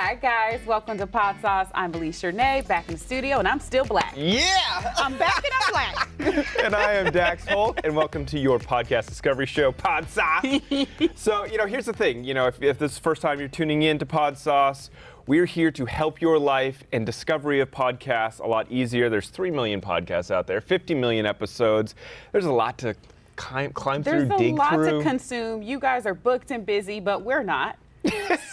Hi guys, welcome to Podsauce. I'm Alesha and Dax, back in the studio, and I'm still black. Yeah! I'm back and I'm black. And I am Dax Holt, and welcome to your podcast discovery show, Podsauce. So, here's the thing. If this is the first time you're tuning in to Podsauce, we're here to help your life and discovery of podcasts a lot easier. There's 3 million podcasts out there, 50 million episodes. There's a lot to climb through, dig through. There's a lot to consume. You guys are booked and busy, but we're not.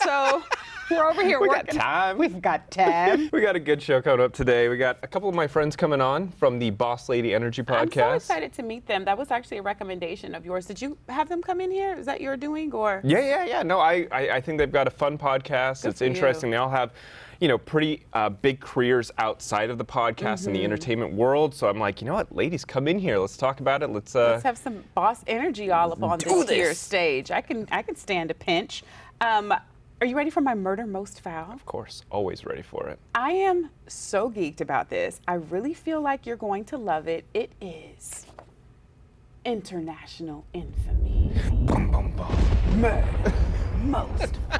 So we're over here working. We got time. We've got time. We got a good show coming up today. We got a couple of my friends coming on from the Boss Lady Energy podcast. I'm so excited to meet them. That was actually a recommendation of yours. Did you have them come in here? Is that your doing, or? Yeah. No, I think they've got a fun podcast. Good it's for interesting. you. They all have, pretty big careers outside of the podcast and the entertainment world. So I'm like, you know what, ladies, come in here. Let's talk about it. Let's have some boss energy all up on this here stage. I can stand a pinch. Are you ready for my murder most foul? Of course, always ready for it. I am so geeked about this. I really feel like you're going to love it. It is International Infamy. Boom, boom, boom. Murder most foul.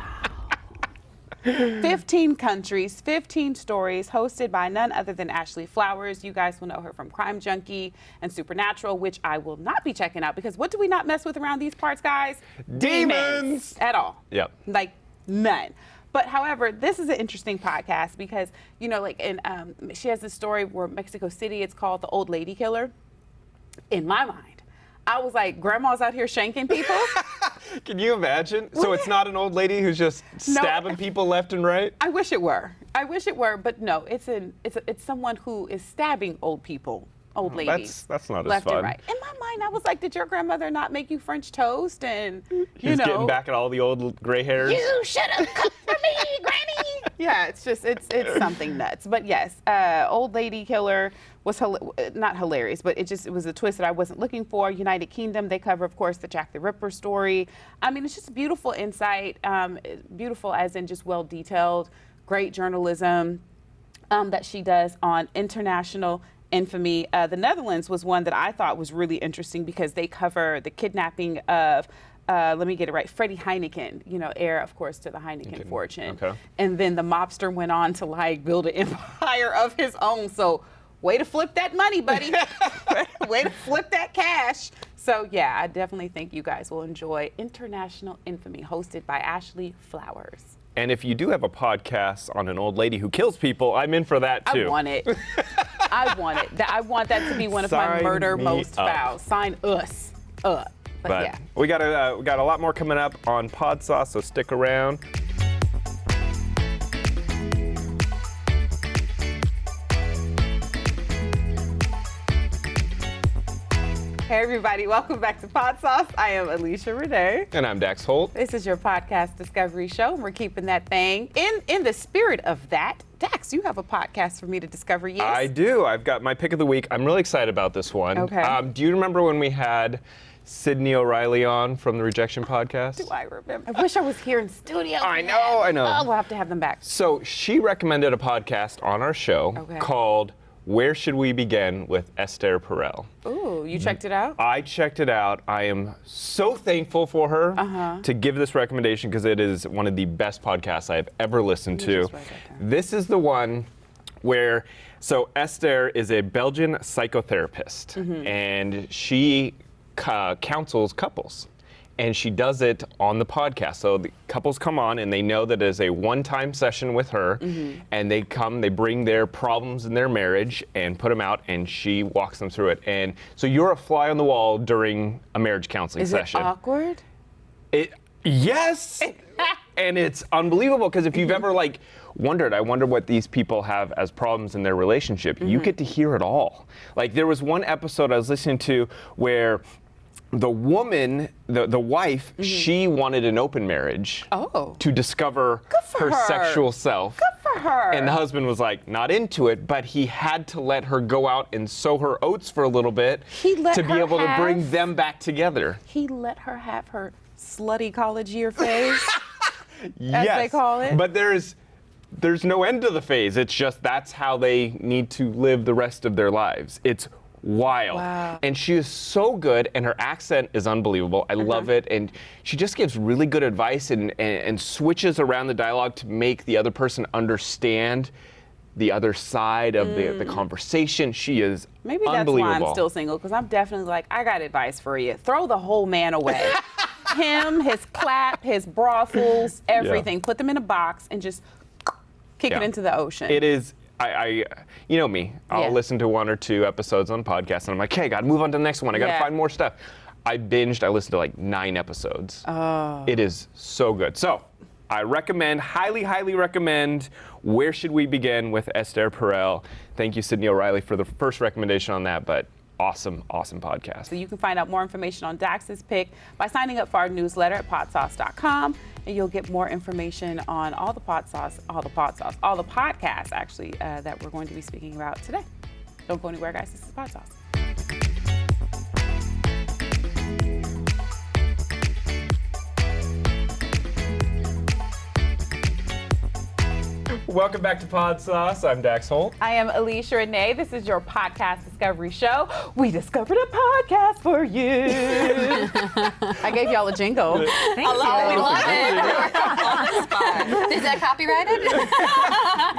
15 countries, 15 stories, hosted by none other than Ashley Flowers. You guys will know her from Crime Junkie and Supernatural, which I will not be checking out because what do we not mess with around these parts, guys? Demons! At all. Yep. Like, none. But however, this is an interesting podcast because, she has this story where Mexico City, it's called The Old Lady Killer. In my mind, I was like, grandma's out here shanking people. Can you imagine? So it's not an old lady who's just stabbing people left and right? I wish it were, but no, it's someone who is stabbing old people, old ladies. That's not left as fun. And right. In my mind, I was like, did your grandmother not make you French toast? And He's getting back at all the old gray hairs. You should have cooked for me, Granny. Yeah, it's something nuts. But yes, Old Lady Killer was not hilarious, but it was a twist that I wasn't looking for. United Kingdom, they cover, of course, the Jack the Ripper story. I mean, it's just beautiful insight, beautiful as in just well detailed, great journalism that she does on international infamy. The Netherlands was one that I thought was really interesting because they cover the kidnapping of let me get it right, Freddy Heineken, heir, of course, to the Heineken fortune. Okay. And then the mobster went on to build an empire of his own. So way to flip that money, buddy. Way to flip that cash. So yeah, I definitely think you guys will enjoy International Infamy, hosted by Ashley Flowers. And if you do have a podcast on an old lady who kills people, I'm in for that too. I want it. I want that to be one of my murder most foul. Sign us up. But yeah. we got a lot more coming up on Podsauce, so stick around. Hey everybody, welcome back to Podsauce. I am Alesha Renee. And I'm Dax Holt. This is your podcast discovery show, and we're keeping that thing in the spirit of that. Dax, you have a podcast for me to discover, yes? I do. I've got my pick of the week. I'm really excited about this one. Okay. Do you remember when we had Sidney O'Reilly on from the Rejection Podcast? Do I remember? I wish I was here in studio. I know. Oh, we'll have to have them back. So she recommended a podcast on our show called Where Should We Begin with Esther Perel. Ooh, you checked it out? I checked it out. I am so thankful for her to give this recommendation because it is one of the best podcasts I've ever listened to. This is the one where, so Esther is a Belgian psychotherapist and she counsels couples. And she does it on the podcast. So the couples come on and they know that it is a one-time session with her. And they bring their problems in their marriage and put them out, and she walks them through it. And so you're a fly on the wall during a marriage counseling session. Is it awkward? Yes! And it's unbelievable because if you've ever wondered, I wonder what these people have as problems in their relationship, you get to hear it all. There was one episode I was listening to where the woman, the wife, she wanted an open marriage to discover her sexual self. Good for her. And the husband was not into it, but he had to let her go out and sow her oats for a little bit to be able to bring them back together. He let her have her slutty college year phase, yes, as they call it. But there's no end to the phase. It's just that's how they need to live the rest of their lives. It's wild. Wow. And she is so good, and her accent is unbelievable. I love it. And she just gives really good advice and switches around the dialogue to make the other person understand the other side of the conversation. She is Maybe that's why unbelievable. I'm still single, because I'm definitely like, I got advice for you. Throw the whole man away. Him, his clap, his brothels, everything. Put them in a box and just kick it into the ocean. It is. You know me. I'll listen to 1 or 2 episodes on podcasts, and I'm like, hey, gotta move on to the next one. I gotta find more stuff. I binged. I listened to like 9 episodes. Oh. It is so good. So I recommend, highly, highly recommend. Where should we begin with Esther Perel? Thank you, Sidney O'Reilly, for the first recommendation on that. But awesome, awesome podcast. So you can find out more information on Dax's pick by signing up for our newsletter at podsauce.com, and you'll get more information on all the podcasts actually that we're going to be speaking about today. Don't go anywhere, guys. This is Podsauce. Welcome back to Podsauce. I'm Dax Holt. I am Alesha Renee. This is your podcast discovery show. We discovered a podcast for you. I gave y'all a jingle. Thank you. We love it. Is that copyrighted? You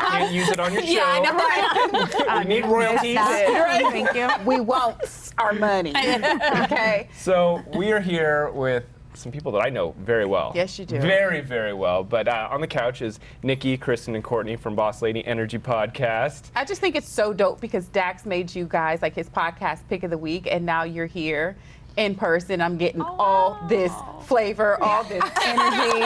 can't use it on your show. Yeah, I know. We need royalties. Thank you. We want our money. Okay. So we are here with some people that I know very well. Yes, you do. Very, very well. But on the couch is Nikki, Kristen, and Courtney from Boss Lady Energy Podcast. I just think it's so dope because Dax made you guys like his podcast pick of the week, and now you're here in person. I'm getting all this flavor, all this energy.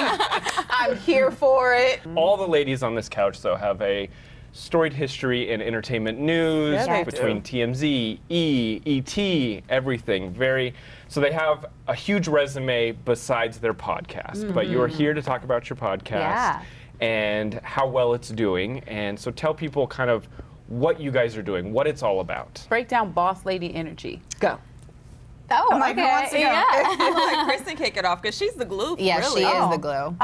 I'm here for it. All the ladies on this couch, though, have a storied history in entertainment news, Yeah, they between do. TMZ, ET, everything. So they have a huge resume besides their podcast. But you are here to talk about your podcast and how well it's doing. And so tell people kind of what you guys are doing, what it's all about. Break down Boss Lady Energy. Go. Oh, I'm like, who wants to go? Yeah. I feel like Kristen kick it off because she's the glue. Yeah, really. she is the glue.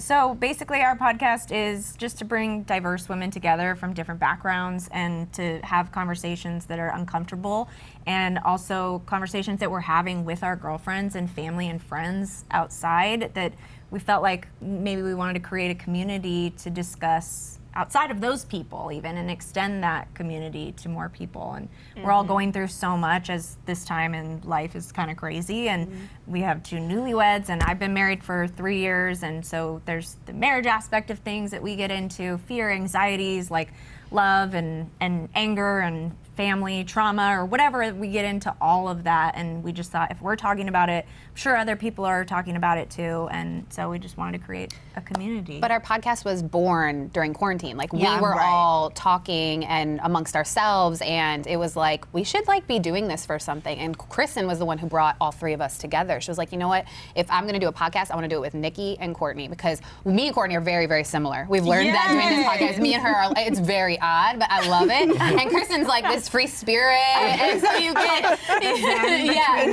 So basically our podcast is just to bring diverse women together from different backgrounds and to have conversations that are uncomfortable, and also conversations that we're having with our girlfriends and family and friends outside that we felt like maybe we wanted to create a community to discuss outside of those people even and extend that community to more people. And we're all going through so much as this time in life is kind of crazy, and we have 2 newlyweds, and I've been married for 3 years, and so there's the marriage aspect of things that we get into, fear, anxieties like love and anger and family trauma or whatever. We get into all of that, and we just thought if we're talking about it, I'm sure other people are talking about it too, and so we just wanted to create a community. But our podcast was born during quarantine. Like we Yeah, were right. all talking and amongst ourselves, and it was like we should like be doing this for something. And Kristen was the one who brought all 3 of us together. She was like, you know what? If I'm going to do a podcast, I want to do it with Nikki and Courtney, because me and Courtney are very, very similar. We've learned that doing this podcast. Me and her are, it's very odd, but I love it. And Kristen's like this free spirit, and so you get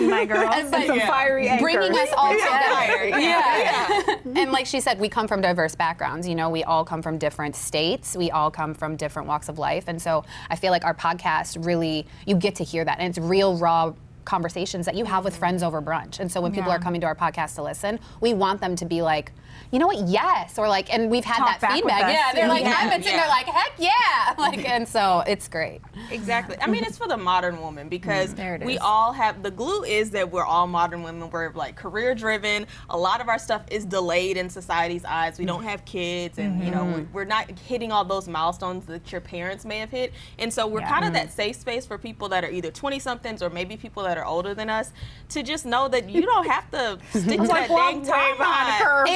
my girls. but Some fiery anchors. bringing us all Fire. together. Yeah. And like she said, we come from diverse backgrounds. You know, we all come from different states. We all come from different walks of life. And so I feel like our podcast really, you get to hear that. And it's real, raw conversations that you have with friends over brunch. And so when people are coming to our podcast to listen, we want them to be like, you know what, yes, or like, and we've had Talk that back with feedback. us. Yeah, they're like, Yeah. I'm sitting there like, heck yeah. Like, and so it's great. Exactly. I mean, it's for the modern woman because There it we is. all have, the glue is that we're all modern women. We're like career driven. A lot of our stuff is delayed in society's eyes. We don't have kids, and you know, we're not hitting all those milestones that your parents may have hit. And so we're kind of that safe space for people that are either 20 somethings or maybe people that are older than us to just know that you don't have to stick to that dang timeline.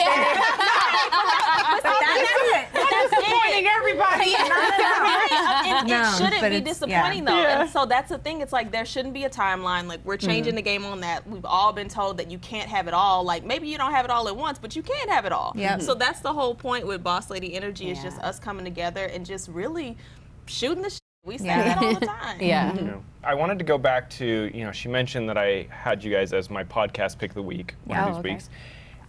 That's disappointing everybody. And No, it shouldn't but be it's- disappointing though. Yeah. And so that's the thing. It's like there shouldn't be a timeline. Like we're changing the game on that. We've all been told that you can't have it all. Like maybe you don't have it all at once, but you can have it all. Yep. So that's the whole point with Boss Lady Energy is just us coming together and just really shooting the shit. We say Yeah. that all the time. Yeah. You know, I wanted to go back to, she mentioned that I had you guys as my podcast pick of the week one of these okay. weeks.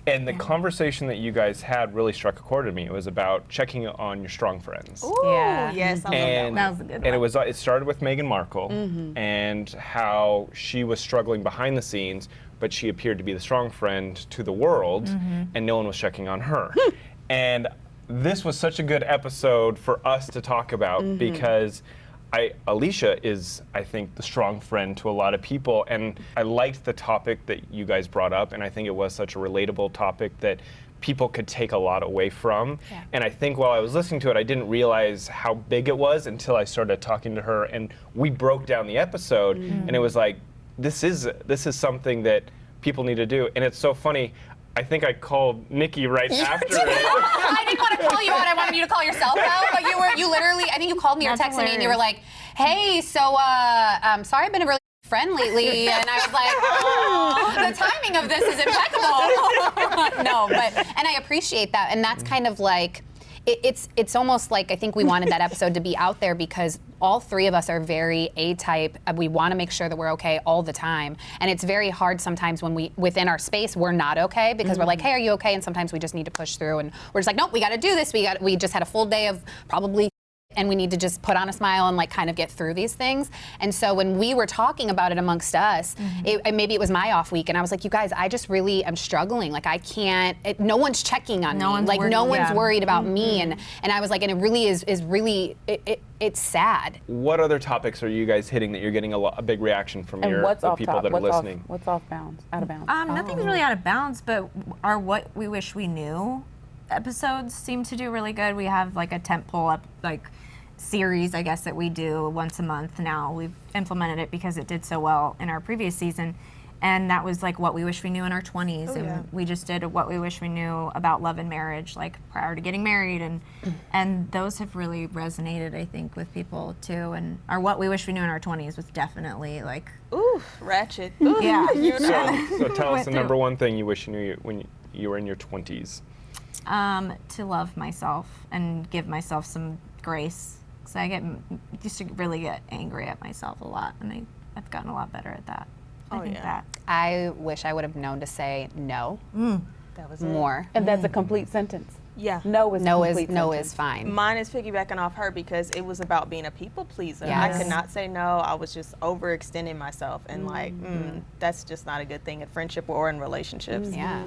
And the conversation that you guys had really struck a chord to me. It was about checking on your strong friends. Ooh, Yeah. yes, I love And, That was a good and one. it started with Meghan Markle and how she was struggling behind the scenes, but she appeared to be the strong friend to the world, and no one was checking on her. And this was such a good episode for us to talk about because Alesha is, I think, the strong friend to a lot of people, and I liked the topic that you guys brought up, and I think it was such a relatable topic that people could take a lot away from. Yeah. And I think while I was listening to it, I didn't realize how big it was until I started talking to her, and we broke down the episode, and it was like, this is something that people need to do, and it's so funny. I think I called Nikki right after it. I didn't want to call you out. I wanted you to call yourself out, but you literally, I think you called me or That's texted me and you were like, hey, so sorry I've been a really friend lately. And I was like, oh, the timing of this is impeccable. No, and I appreciate that. And that's kind of like, it's almost like I think we wanted that episode to be out there because all three of us are very A-type. We want to make sure that we're okay all the time. And it's very hard sometimes when within our space, we're not okay because we're like, hey, are you okay? And sometimes we just need to push through and we're just like, nope, we got to do this. We just had a full day of probably and we need to just put on a smile and like kind of get through these things. And so when we were talking about it amongst us, maybe it was my off week and I was like, you guys, I just really am struggling. Like I can't, no one's checking on me. Like no one's worried about me. And I was like, and it really is really, it's sad. What other topics are you guys hitting that you're getting a big reaction from And what's the off people top? that are What's listening? what's off bounds? Out of bounds? Nothing's really out of bounds, but our What We Wish We Knew episodes seem to do really good. We have like a tentpole series, I guess, that we do once a month now. We've implemented it because it did so well in our previous season. And that was like What We Wish We Knew in our 20s. We just did a What We Wish We Knew about love and marriage, like prior to getting married. And those have really resonated, I think, with people too. And our What We Wish We Knew in our 20s was definitely like, Ooh, ratchet. Ooh, yeah. So tell us the Went number through. one thing you wish you knew when you were in your 20s. To love myself and give myself some grace. So I used to really get angry at myself a lot, and I've gotten a lot better at that. I think that. I wish I would have known to say no. That was More. And that's a complete sentence. Yeah. No is No complete is sentence. fine. Mine is piggybacking off her because it was about being a people pleaser. Yes. I could not say no. I was just overextending myself, and that's just not a good thing in friendship or in relationships. Yeah.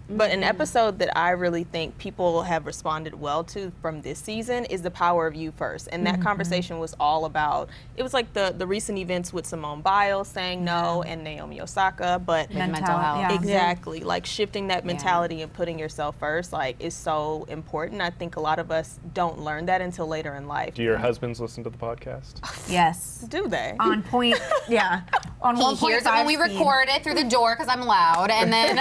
But an episode that I really think people have responded well to from this season is The Power of You First. And that conversation was all about, it was like the recent events with Simone Biles saying no and Naomi Osaka, but Mental health. Yeah. exactly, like shifting that mentality and putting yourself first, like, is so important. I think a lot of us don't learn that until later in life. Do your husbands listen to the podcast? Yes. Do they? On point, yeah. On He hears it when we record it through the door because I'm loud, and then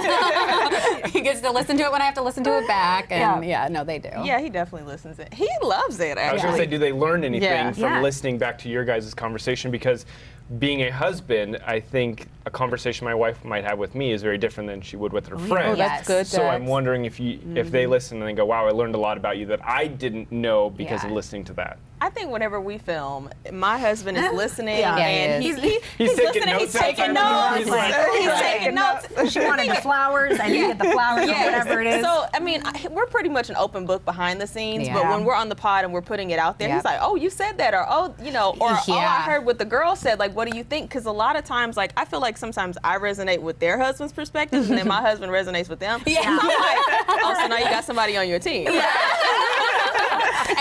he gets to listen to it when I have to listen to it back. And no, they do. Yeah, he definitely listens. He loves it, I was actually. going to say, do they learn anything Yeah. from Yeah. listening back to your guys' conversation? Because being a husband, I think a conversation my wife might have with me is very different than she would with her friends. Yes. That's good. So I'm wondering if they listen and they go, wow, I learned a lot about you that I didn't know because of Yeah. listening to that. I think whenever we film, my husband is listening, Yeah. and Yeah, he he's taking listening. notes He's taking outside notes. the door. He's taking notes. She wanted the flowers, I didn't get the flowers, or whatever it is. So, I mean, we're pretty much an open book behind the scenes, but Yeah. when we're on the pod and we're putting it out there, Yep. he's like, oh, you said that, or oh, or oh, I Yeah. heard what the girl said. Like, what do you think? Because a lot of times, like, I feel like sometimes I resonate with their husband's perspective, and then my husband resonates with them. Yeah. So I'm like, oh, so now you got somebody on your team. And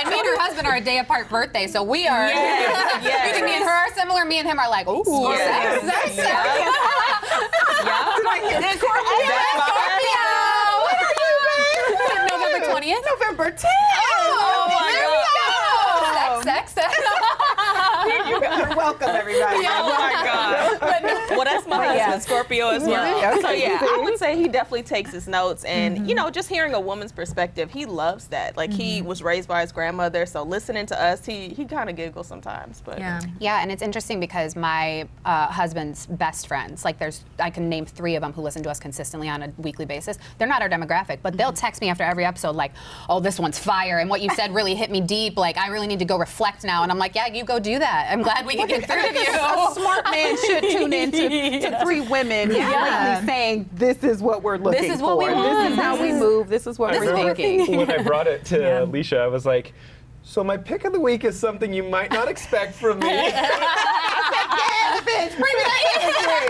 me and her husband are a day apart birthday, so we are. Yes, yes. You think me and her are similar? Me and him are like, ooh, Yes. sex. Yeah. Yeah. Did I hear That's That's Scorpio. November 20th. November 10th. Oh there we go. Sex. You're welcome, everybody. Oh my God. Well, that's my husband, Scorpio as well. Yeah, okay. So yeah, I would say he definitely takes his notes, and just hearing a woman's perspective, he loves that. Like he was raised by his grandmother, so listening to us, he kind of giggles sometimes. But Yeah, and it's interesting because my husband's best friends, like I can name 3 of them who listen to us consistently on a weekly basis. They're not our demographic, but they'll text me after every episode like, oh, this one's fire, and what you said really hit me deep. Like, I really need to go reflect now. And I'm like, yeah, you go do that. I'm glad we can get through to you. A smart man should tune into to 3 women lately saying, this is what we're looking for. This is what we want. This is how we move. This is what we're thinking. When I brought it to Alesha, I was like, so my pick of the week is something you might not expect from me. Yes, bitch, bring me that imagery.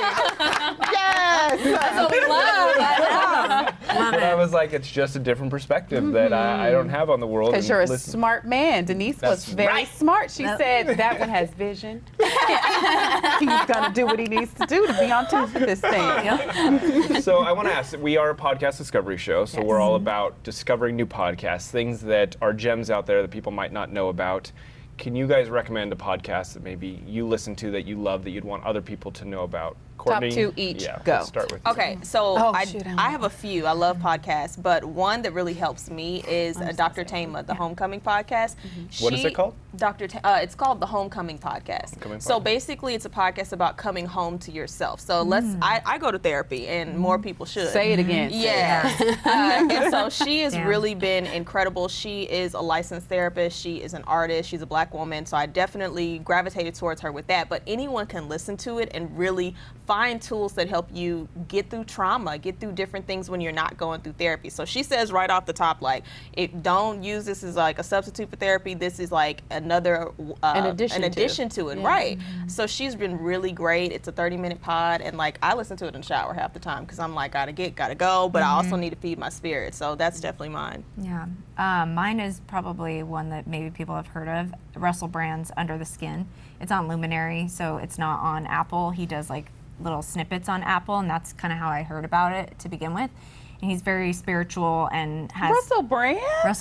Yes. That's what we love. But I was like, it's just a different perspective that I don't have on the world. Because you're a smart man. Denise was very smart. She said that one has vision. He's going to do what he needs to do to be on top of this thing. So I want to ask, we are a podcast discovery show, so we're all about discovering new podcasts, things that are gems out there that people might not know about. Can you guys recommend a podcast that maybe you listen to that you love that you'd want other people to know about? Courtney? Top 2 each. Yeah, Go. let's start with you. Okay, so shoot, I have a few. I love podcasts, but one that really helps me is Dr. Tama, the Homecoming podcast. What is it called? It's called the Homecoming Podcast. So basically, it's a podcast about coming home to yourself. So I go to therapy, and more people should. Say it again. Yeah. And so she has really been incredible. She is a licensed therapist. She is an artist. She's a Black woman. So I definitely gravitated towards her with that. But anyone can listen to it and really find tools that help you get through trauma, get through different things when you're not going through therapy. So she says right off the top, like, don't use this as like a substitute for therapy. This is like another an addition to it, right? So she's been really great. It's a 30-minute pod, and like I listen to it in the shower half the time because I'm like, gotta go, but I also need to feed my spirit. So that's definitely mine. Yeah. Mine is probably one that maybe people have heard of, Russell Brand's Under the Skin. It's on Luminary, so it's not on Apple. He does like little snippets on Apple, and that's kind of how I heard about it to begin with. And he's very spiritual and has Russell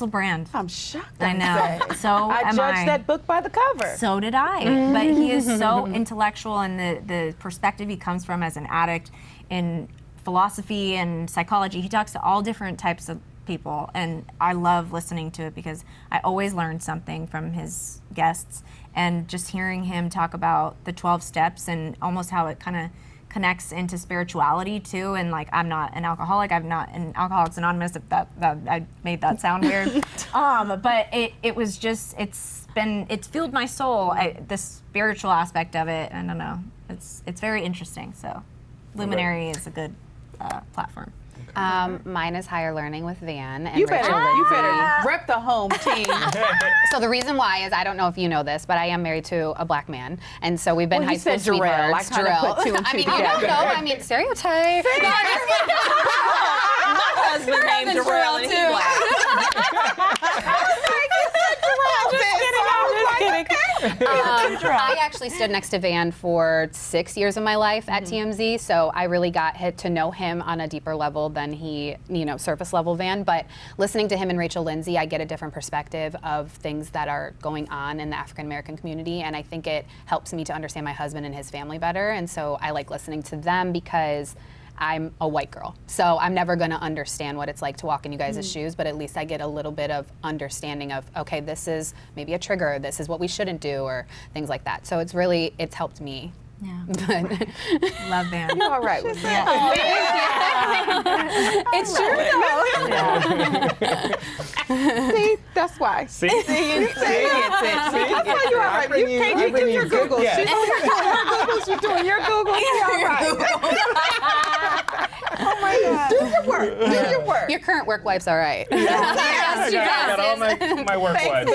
Brand? I'm shocked. I know. So I am judged that book by the cover. So did I. But he is so intellectual, and the perspective he comes from as an addict in philosophy and psychology. He talks to all different types of people, and I love listening to it because I always learn something from his guests, and just hearing him talk about the 12 steps and almost how it kind of connects into spirituality too. And like, I'm not an alcoholic, I'm not in Alcoholics Anonymous, if that I made that sound weird. But it was just, it's fueled my soul, the spiritual aspect of it. I don't know, it's very interesting. So Luminary is a good platform. Mine is Higher Learning with Van and You Rachel better rep the home team. So the reason why is, I don't know if you know this, but I am married to a Black man, and so we've been high school Jarrell. sweethearts. I kind of put 2 and 2 I mean, together. I don't know. I mean, stereotype. My husband named Jarrell, and he's I actually stood next to Van for 6 years of my life at TMZ, so I really got to know him on a deeper level than he, surface level Van. But listening to him and Rachel Lindsay, I get a different perspective of things that are going on in the African American community, and I think it helps me to understand my husband and his family better. And so I like listening to them because I'm a white girl, so I'm never going to understand what it's like to walk in you guys' shoes, but at least I get a little bit of understanding of, okay, this is maybe a trigger, this is what we shouldn't do, or things like that. So it's helped me. Yeah. But Love Van. You're all right with me. it's true though. See, that's why. See? That's why you're all right. You do your Googles. Yeah. She's doing her Googles. You're doing your Googles. You're all right. Oh my God. Do your work. Do your work. Your current work life's all right. I got all my work life.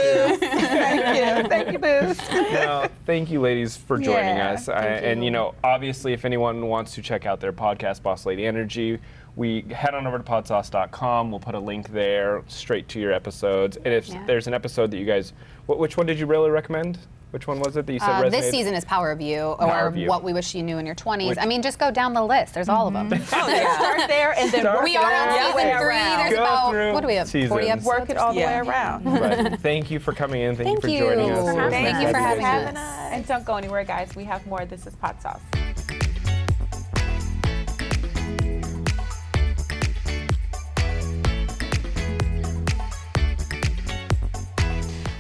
Thank you, Booze. No, thank you, ladies, for joining us. thank you. And obviously, if anyone wants to check out their podcast, Boss Lady Energy, we head on over to podsauce.com. We'll put a link there straight to your episodes. And if there's an episode that you guys, which one did you really recommend? Which one was it that you said resonated? This season is Power of You, or What We Wish You Knew in Your 20s. I mean, just go down the list. There's all of them. Start there and then work We it are all on the way season 3. around. There's about, what do we have, 40 seasons. episodes? Work it all the way around. But thank you for coming in. Thank you for Thank joining you. us. It was Thank nice you for having having you. us. And don't go anywhere, guys. We have more. This is Podsauce.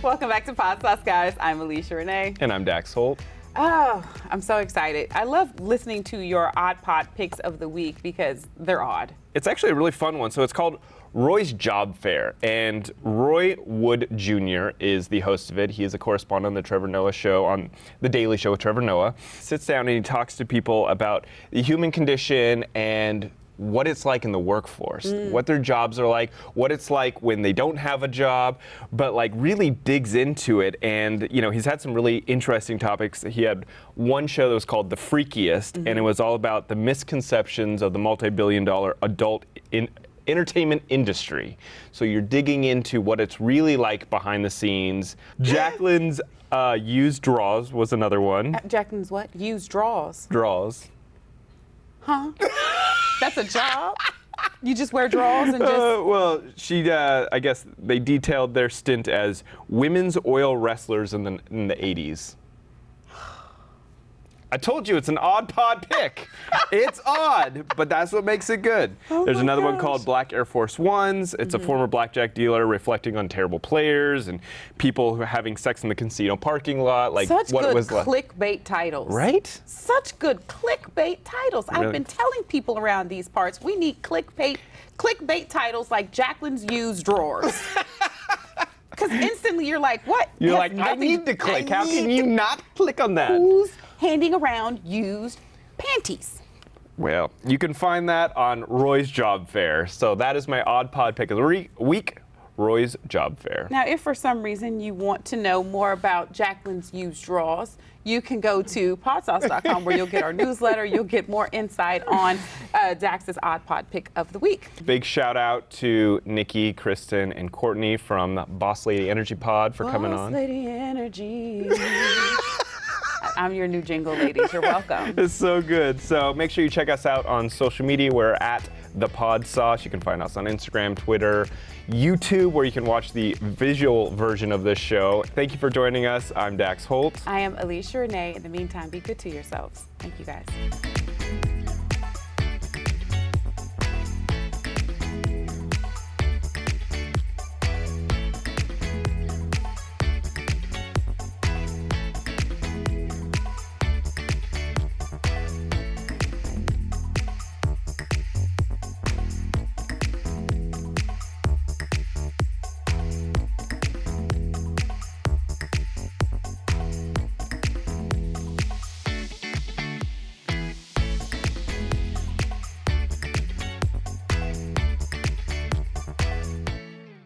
Welcome back to Podsauce, guys. I'm Alesha Renee. And I'm Dax Holt. Oh, I'm so excited. I love listening to your odd pod picks of the week because they're odd. It's actually a really fun one. So it's called Roy's Job Fair, and Roy Wood Jr. is the host of it. He is a correspondent on the Trevor Noah show, on The Daily Show with Trevor Noah. Sits down and he talks to people about the human condition and what it's like in the workforce, what their jobs are like, what it's like when they don't have a job, but like really digs into it. And you know, he's had some really interesting topics. He had one show that was called The Freakiest, and it was all about the misconceptions of the multi-billion-dollar adult entertainment industry. So you're digging into what it's really like behind the scenes. Jacqueline's used draws was another one. Jacqueline's what? Used draws. Draws. Huh? That's a job? You just wear drawers and just... Well, she, I guess they detailed their stint as women's oil wrestlers in the 80s. I told you it's an odd pod pick. It's odd, but that's what makes it good. There's another one called Black Air Force Ones. It's a former blackjack dealer reflecting on terrible players and people who are having sex in the casino parking lot. Like Such what good it was like. clickbait titles. Right? Such good clickbait titles. Really? I've been telling people around these parts, we need clickbait titles like Jacqueline's used drawers. Because instantly you're like, what? You're Has like, I nothing- need to click. I How can need you to- not click on that? Who's handing around used panties? Well, you can find that on Roy's Job Fair. So that is my odd pod pick of the week, Roy's Job Fair. Now, if for some reason you want to know more about Jacqueline's used drawers, you can go to podsauce.com where you'll get our newsletter. You'll get more insight on Dax's odd pod pick of the week. Big shout out to Nikki, Kristen, and Courtney from Boss Lady Energy Pod for coming Boss on. Lady Energy. I'm your new jingle, ladies. You're welcome. It's so good. So make sure you check us out on social media. We're at the Podsauce. You can find us on Instagram, Twitter, YouTube, where you can watch the visual version of this show. Thank you for joining us. I'm Dax Holt. I am Alesha Renee. In the meantime, be good to yourselves. Thank you, guys.